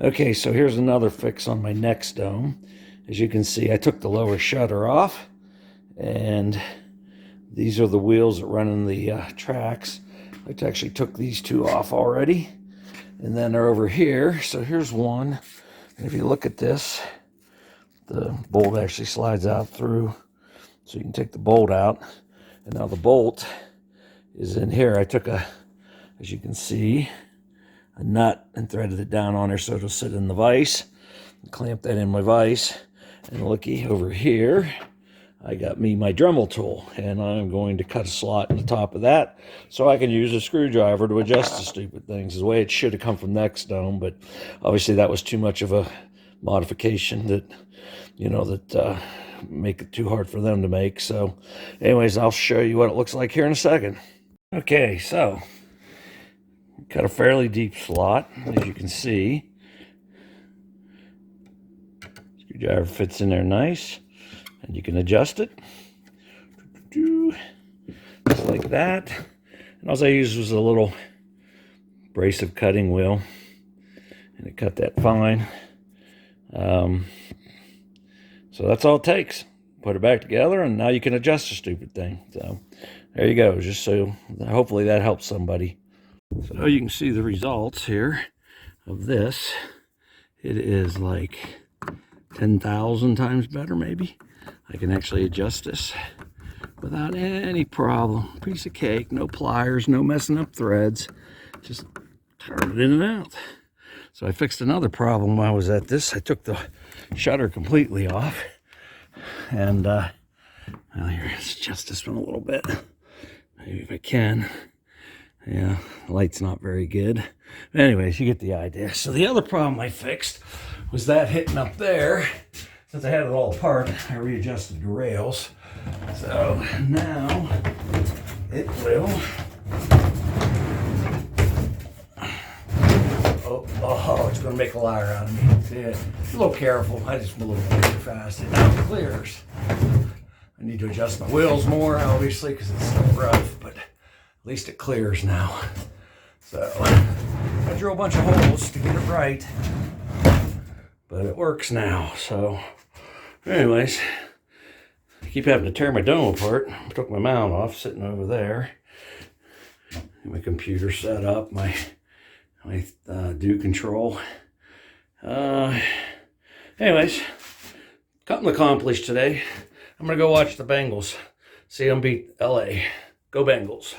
Okay, so here's another fix on my NexDome. As you can see, I took the lower shutter off, and these are the wheels that run in the tracks. I actually took these two off already, and then they're over here. So here's one, and if you look at this, the bolt actually slides out through, so you can take the bolt out, and now the bolt is in here. I took as you can see, a nut and threaded it down on there so it'll sit in the vise. Clamp that in my vise, and looky over here, I got me my Dremel tool, and I'm going to cut a slot in the top of that so I can use a screwdriver to adjust the stupid things. The way it should have come from NexDome, but obviously that was too much of a modification that, that make it too hard for them to make. So anyways, I'll show you what it looks like here in a second. Okay, so got a fairly deep slot, as you can see. Screwdriver fits in there nice, and you can adjust it just like that. And all I used was a little abrasive cutting wheel, and it cut that fine. So that's all it takes. Put it back together, and now you can adjust the stupid thing. So there you go. Just so hopefully that helps somebody. So you can see the results here of this. It is like 10,000 times better, maybe. I can actually adjust this without any problem. Piece of cake, no pliers, no messing up threads. Just turn it in and out. So I fixed another problem while I was at this. I took the shutter completely off. And, well, here, let's adjust this one a little bit. Maybe if I can. Yeah, the light's not very good. But anyways, you get the idea. So the other problem I fixed was that hitting up there. Since I had it all apart, I readjusted the rails. So now it will. Oh, it's going to make a liar out of me. See it? A little careful. I just went a little bit too fast. It now clears. I need to adjust my wheels more, obviously, because it's still rough, but at least it clears now. So I drew a bunch of holes to get it right, but it works now. So anyways, I keep having to tear my dome apart. I took my mount off, sitting over there. My computer set up, my do control. Anyways, something accomplished today. I'm gonna go watch the Bengals, see them beat LA. Go Bengals.